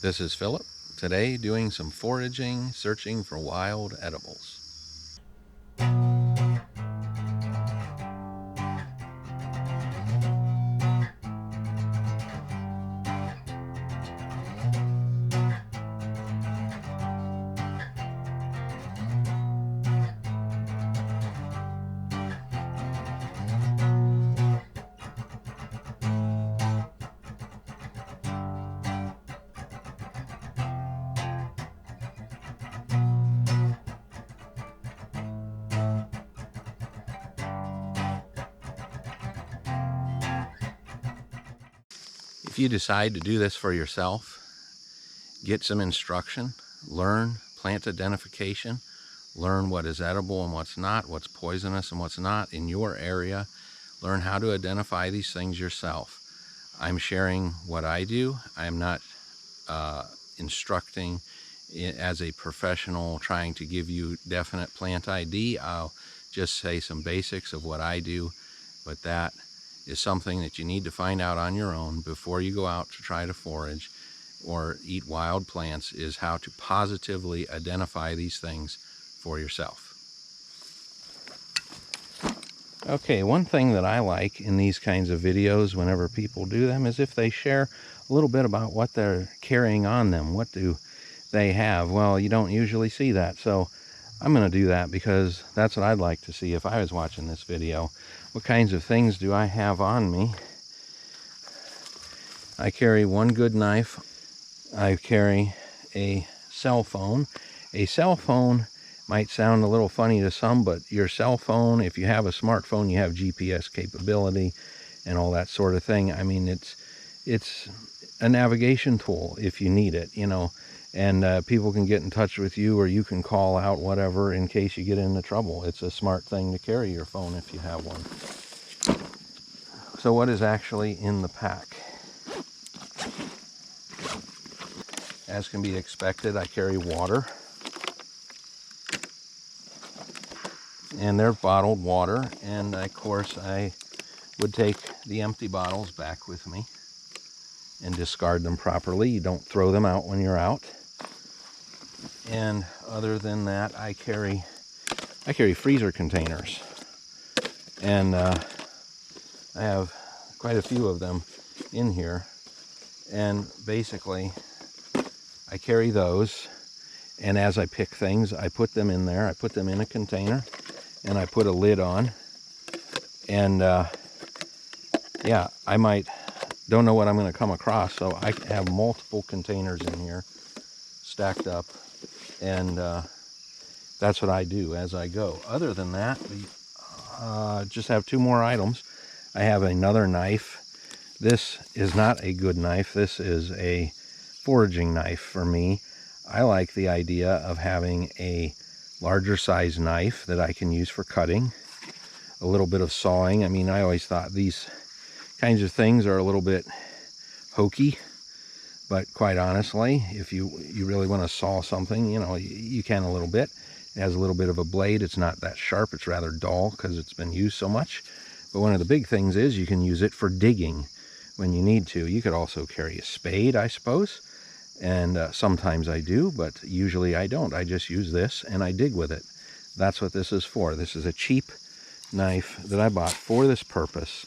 This is Philip, today doing some foraging, searching for wild edibles. If you decide to do this for yourself, get some instruction, learn plant identification, learn what is edible and what's not, what's poisonous and what's not in your area, learn how to identify these things yourself. I'm sharing what I do. I'm not instructing as a professional trying to give you definite plant ID. I'll just say some basics of what I do, but that is something that you need to find out on your own before you go out to try to forage or eat wild plants, is how to positively identify these things for yourself. Okay, one thing that I like in these kinds of videos whenever people do them is if they share a little bit about what they're carrying on them. What do they have? Well, you don't usually see that, so I'm going to do that because that's what I'd like to see if I was watching this video. What kinds of things do I have on me? I carry one good knife. I carry a cell phone. A cell phone might sound a little funny to some, but your cell phone, if you have a smartphone, you have GPS capability and all that sort of thing. I mean, it's a navigation tool if you need it, you know, and people can get in touch with you, or you can call out whatever in case you get into trouble. It's a smart thing to carry your phone if you have one. So what is actually in the pack? As can be expected, I carry water. And they're bottled water, and of course I would take the empty bottles back with me and discard them properly. You don't throw them out when you're out. And other than that, I carry freezer containers, and I have quite a few of them in here, and basically I carry those, and as I pick things, I put them in there. I put them in a container, and I put a lid on, and yeah, I don't know what I'm going to come across, so I have multiple containers in here stacked up, and that's what I do as I go. Other than that, we just have two more items. I have another knife. This is not a good knife. This is a foraging knife for me. I like the idea of having a larger size knife that I can use for cutting, a little bit of sawing. I mean, I always thought these kinds of things are a little bit hokey, but quite honestly, if you really want to saw something, you know, you can a little bit. It has a little bit of a blade. It's not that sharp. It's rather dull because it's been used so much. But one of the big things is you can use it for digging when you need to. You could also carry a spade, I suppose, and sometimes I do, but usually I don't. I just use this and I dig with it. That's what this is for. This is a cheap knife that I bought for this purpose,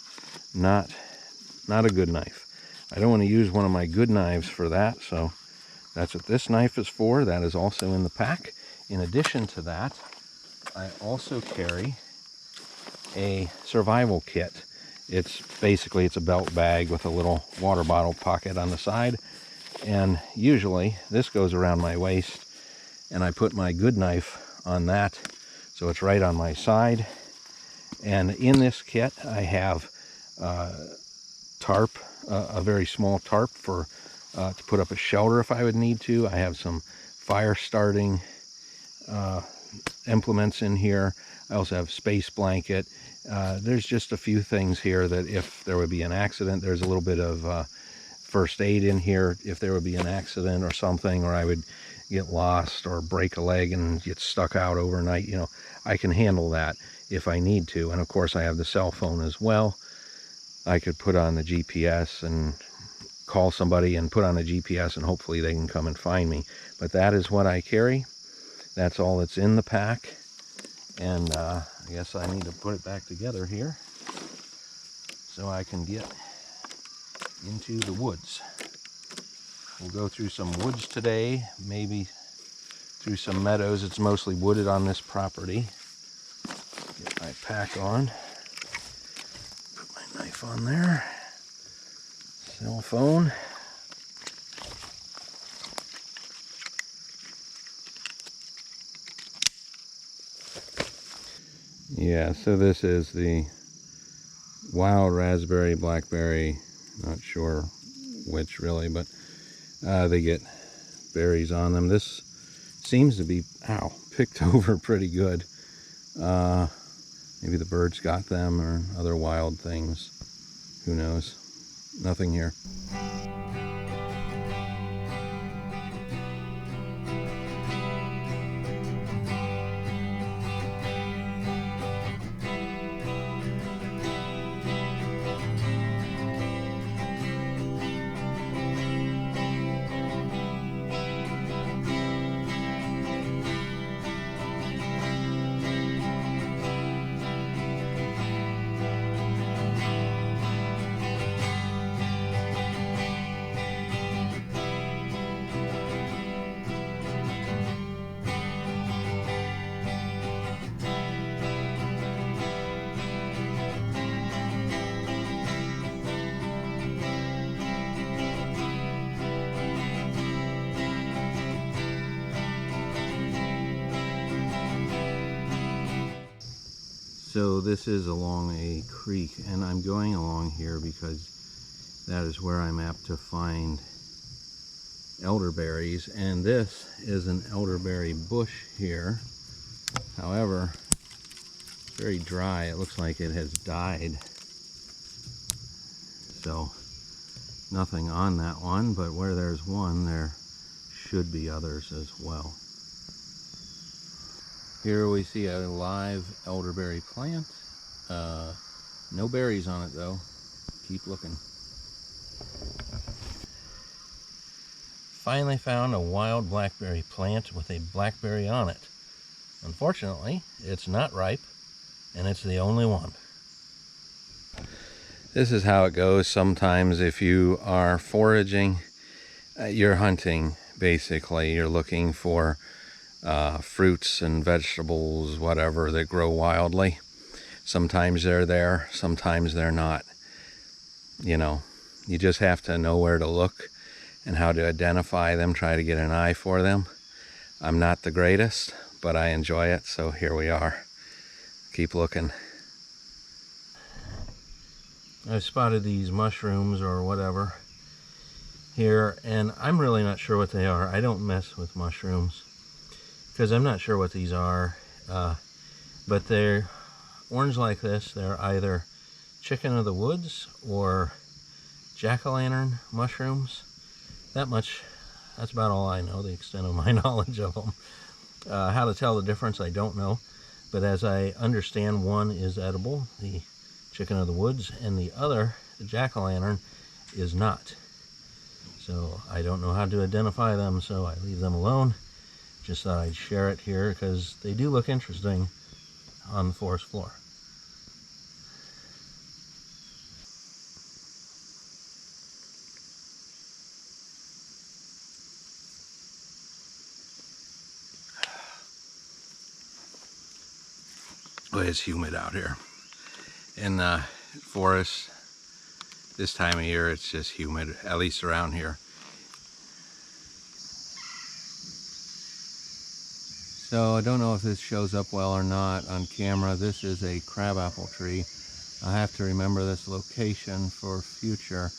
not a good knife. I don't want to use one of my good knives for that, so that's what this knife is for. That is also in the pack. In addition to that, I also carry a survival kit. It's a belt bag with a little water bottle pocket on the side, and usually this goes around my waist, and I put my good knife on that so it's right on my side. And in this kit I have tarp, a very small tarp for to put up a shelter if I would need to. I have some fire starting implements in here. I also have space blanket. There's just a few things here that if there would be an accident, there's a little bit of first aid in here if there would be an accident or something, or I would get lost or break a leg and get stuck out overnight. You know, I can handle that if I need to. And of course I have the cell phone as well. I could put on the GPS and call somebody and put on a GPS and hopefully they can come and find me. But that is what I carry. That's all that's in the pack. And I guess I need to put it back together here so I can get into the woods. We'll go through some woods today, maybe through some meadows. It's mostly wooded on this property. Get my pack on. Put my knife on there. Cell phone. Yeah, so this is the wild raspberry, blackberry, not sure which really, but they get berries on them. This seems to be, picked over pretty good. Maybe the birds got them or other wild things. Who knows? Nothing here. So this is along a creek, and I'm going along here because that is where I'm apt to find elderberries, and this is an elderberry bush here. However, it's very dry. It looks like it has died. So nothing on that one, but where there's one, there should be others as well. Here we see a live elderberry plant. No berries on it though. Keep looking. Finally found a wild blackberry plant with a blackberry on it. Unfortunately, it's not ripe, and it's the only one. This is how it goes sometimes if you are foraging. You're hunting, basically. You're looking for fruits and vegetables, whatever, that grow wildly. Sometimes they're there, sometimes they're not. You know, you just have to know where to look and how to identify them, try to get an eye for them. I'm not the greatest, but I enjoy it, so here we are. Keep looking. I spotted these mushrooms or whatever here, and I'm really not sure what they are. I don't mess with mushrooms because I'm not sure what these are, but they're orange like this. They're either chicken of the woods or jack-o'-lantern mushrooms. That's about all I know, the extent of my knowledge of them. How to tell the difference, I don't know, but as I understand, one is edible, the chicken of the woods, and the other, the jack-o'-lantern, is not. So I don't know how to identify them, so I leave them alone. Just thought I'd share it here because they do look interesting on the forest floor. Well, it's humid out here. In the forest, this time of year, it's just humid, at least around here. So I don't know if this shows up well or not on camera. This is a crabapple tree. I have to remember this location for future.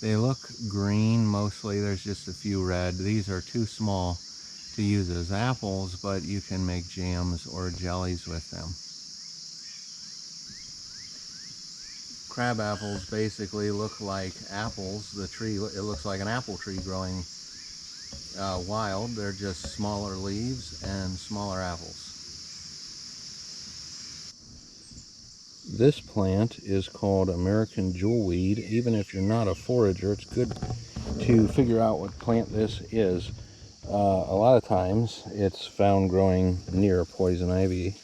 They look green mostly. There's just a few red. These are too small to use as apples, but you can make jams or jellies with them. Crab apples basically look like apples. The tree, it looks like an apple tree growing wild. They're just smaller leaves and smaller apples. This plant is called American jewelweed. Even if you're not a forager, it's good to figure out what plant this is. A lot of times it's found growing near poison ivy.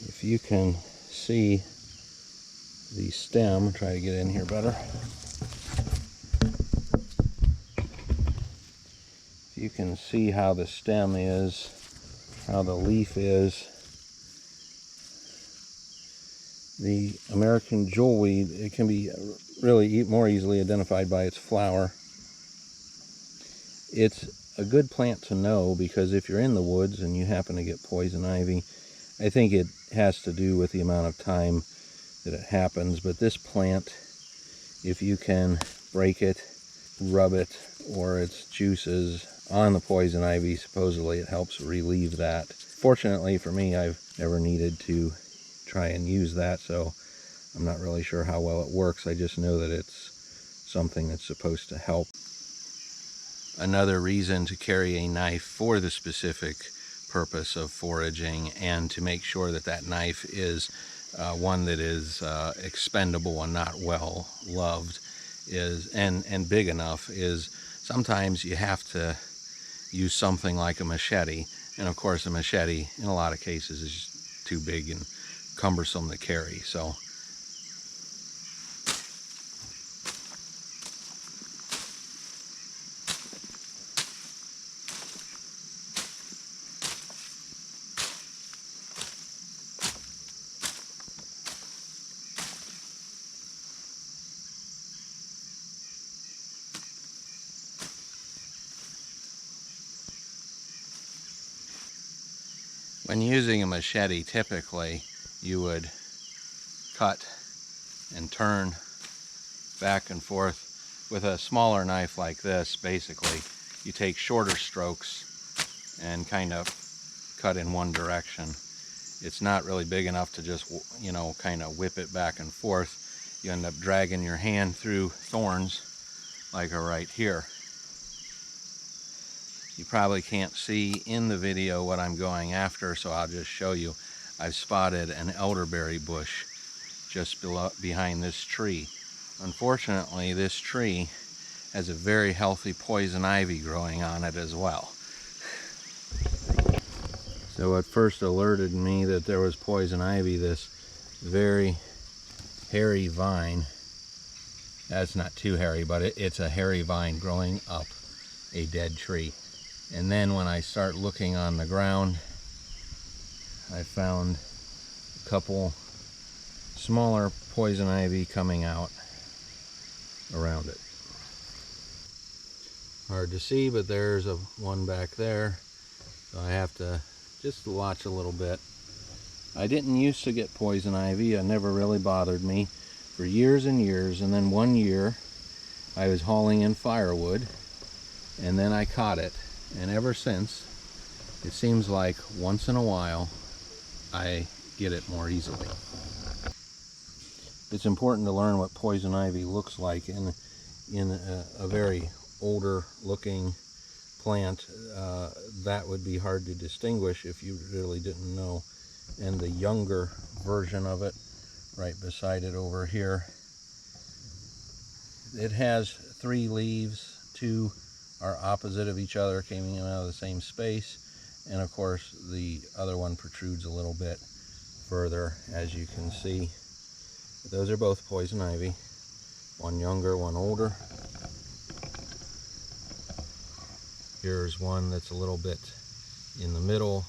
If you can see the stem, try to get in here better. If you can see how the stem is, how the leaf is, the American jewelweed, it can be really more easily identified by its flower. It's a good plant to know because if you're in the woods and you happen to get poison ivy, I think it has to do with the amount of time that it happens. But this plant, if you can break it, rub it, or its juices on the poison ivy, supposedly it helps relieve that. Fortunately for me, I've never needed to try and use that, so I'm not really sure how well it works. I just know that it's something that's supposed to help. Another reason to carry a knife for the specific purpose of foraging, and to make sure that that knife is one that is expendable and not well loved, is and big enough, is sometimes you have to use something like a machete, and of course a machete in a lot of cases is just too big and cumbersome to carry. So when using a machete, typically you would cut and turn back and forth. With a smaller knife like this, basically you take shorter strokes and kind of cut in one direction. It's not really big enough to just, you know, kind of whip it back and forth. You end up dragging your hand through thorns like right here. You probably can't see in the video what I'm going after, so I'll just show you. I've spotted an elderberry bush just behind this tree. Unfortunately, this tree has a very healthy poison ivy growing on it as well. So what first alerted me that there was poison ivy, this very hairy vine. That's not too hairy, but it's a hairy vine growing up a dead tree. And then when I start looking on the ground, I found a couple smaller poison ivy coming out around it. Hard to see, but there's one back there, so I have to just watch a little bit. I didn't used to get poison ivy. It never really bothered me for years and years, and then one year I was hauling in firewood and then I caught it, and ever since it seems like once in a while I get it more easily. It's important to learn what poison ivy looks like in a very older looking plant. That would be hard to distinguish if you really didn't know. And the younger version of it right beside it over here, it has 3 leaves. 2 are opposite of each other, coming in out of the same space, and of course the other one protrudes a little bit further, as you can see. But those are both poison ivy, one younger, one older. Here's one that's a little bit in the middle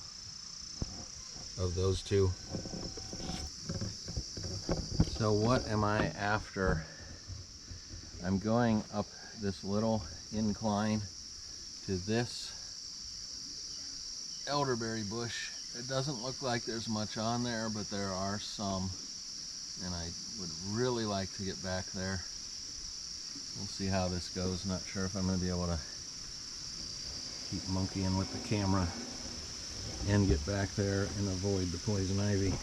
of those two. So what am I after? I'm going up this little incline to this elderberry bush. It doesn't look like there's much on there, but there are some, and I would really like to get back there. We'll see how this goes. Not sure if I'm going to be able to keep monkeying with the camera and get back there and avoid the poison ivy.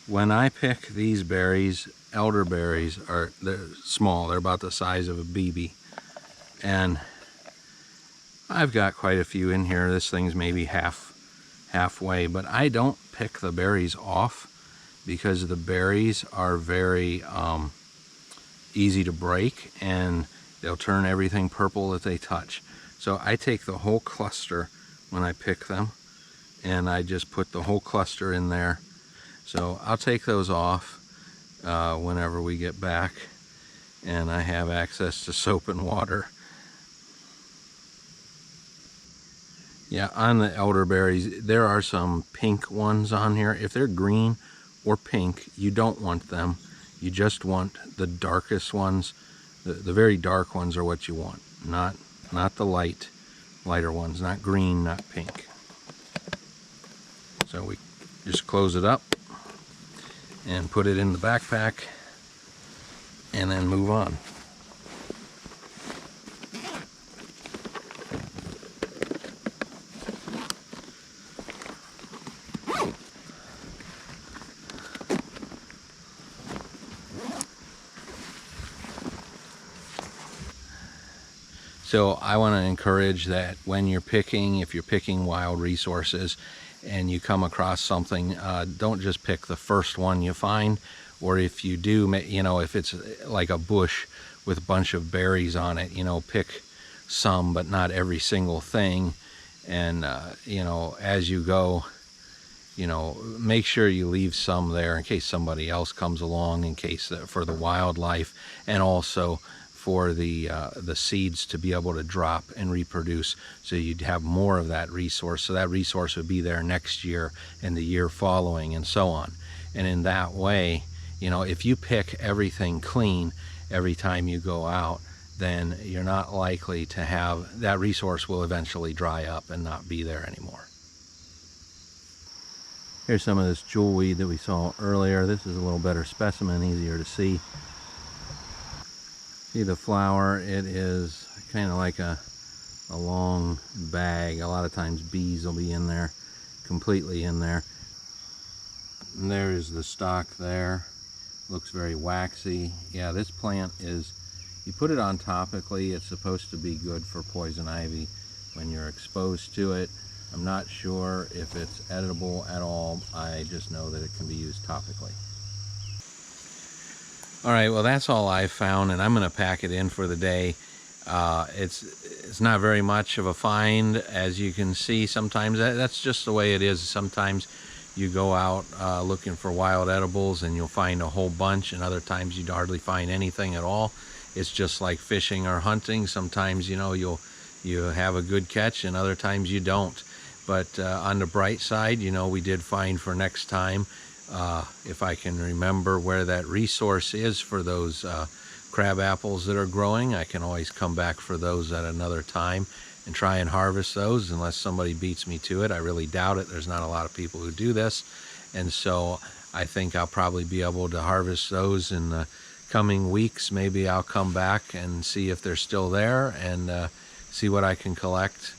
When I pick these berries, elderberries, they're small. They're about the size of a BB. And I've got quite a few in here. This thing's maybe halfway, but I don't pick the berries off because the berries are very easy to break, and they'll turn everything purple that they touch. So I take the whole cluster when I pick them, and I just put the whole cluster in there. So I'll take those off whenever we get back and I have access to soap and water. Yeah, on the elderberries, there are some pink ones on here. If they're green or pink, you don't want them. You just want the darkest ones. The very dark ones are what you want, not the lighter ones, not green, not pink. So we just close it up and put it in the backpack and then move on. So I want to encourage that when you're picking, if you're picking wild resources and you come across something, don't just pick the first one you find, or if you do, you know, if it's like a bush with a bunch of berries on it, you know, pick some, but not every single thing. And, you know, as you go, you know, make sure you leave some there in case somebody else comes along, in case for the wildlife, and also for the seeds to be able to drop and reproduce, so you'd have more of that resource, so that resource would be there next year and the year following and so on. And in that way, you know, if you pick everything clean every time you go out, then you're not likely to have that resource will eventually dry up and not be there anymore. Here's some of this jewelweed that we saw earlier. This is a little better specimen, easier to see. See the flower, it is kind of like a long bag. A lot of times bees will be in there, completely in there. And there's the stalk there. Looks very waxy. Yeah, this plant is, you put it on topically, it's supposed to be good for poison ivy when you're exposed to it. I'm not sure if it's edible at all. I just know that it can be used topically. All right, well, that's all I found, and I'm going to pack it in for the day. It's not very much of a find, as you can see. Sometimes that's just the way it is. Sometimes you go out looking for wild edibles and you'll find a whole bunch, and other times you'd hardly find anything at all. It's just like fishing or hunting. Sometimes, you know, you have a good catch, and other times you don't. But on the bright side, you know, we did find for next time, if I can remember where that resource is for those crab apples that are growing, I can always come back for those at another time and try and harvest those, unless somebody beats me to it. I really doubt it. There's not a lot of people who do this, and so I think I'll probably be able to harvest those in the coming weeks. Maybe I'll come back and see if they're still there and see what I can collect.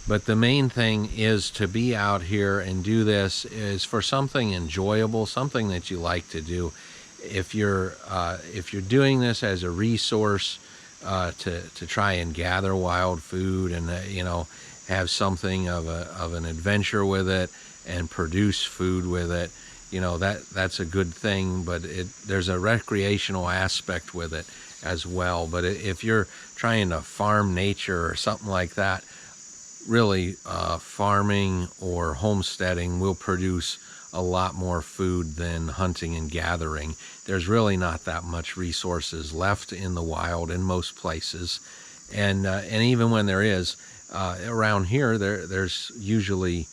But the main thing is to be out here and do this is for something enjoyable, something that you like to do. If you're doing this as a resource to try and gather wild food and you know, have something of an adventure with it and produce food with it, you know, that's a good thing. But there's a recreational aspect with it as well. But if you're trying to farm nature or something like that, really farming or homesteading will produce a lot more food than hunting and gathering. There's really not that much resources left in the wild in most places, and even when there is, around here there's usually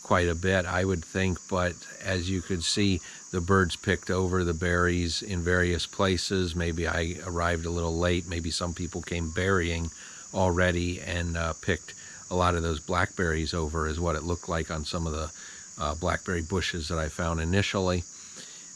quite a bit, I would think. But as you could see, the birds picked over the berries in various places. Maybe I arrived a little late. Maybe some people came berrying already and picked a lot of those blackberries over, is what it looked like on some of the blackberry bushes that I found initially.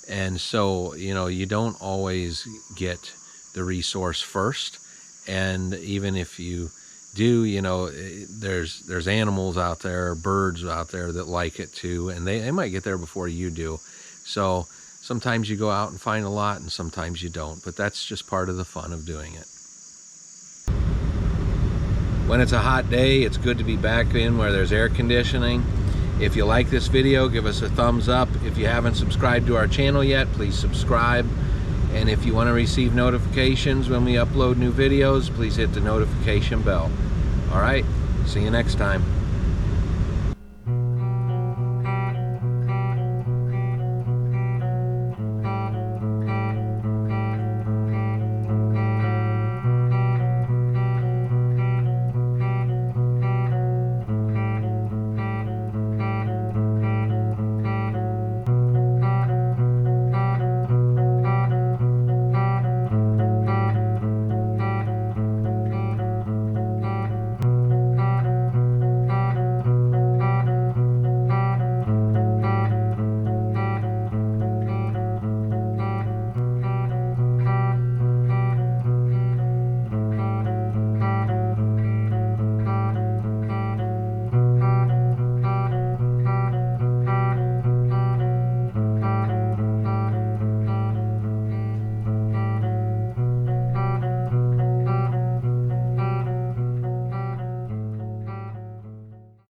And so, you know, you don't always get the resource first, and even if you do, you know, there's animals out there, birds out there that like it too, and they might get there before you do. So sometimes you go out and find a lot, and sometimes you don't, but that's just part of the fun of doing it. When it's a hot day, it's good to be back in where there's air conditioning. If you like this video, give us a thumbs up. If you haven't subscribed to our channel yet, please subscribe. And if you want to receive notifications when we upload new videos, please hit the notification bell. All right, see you next time.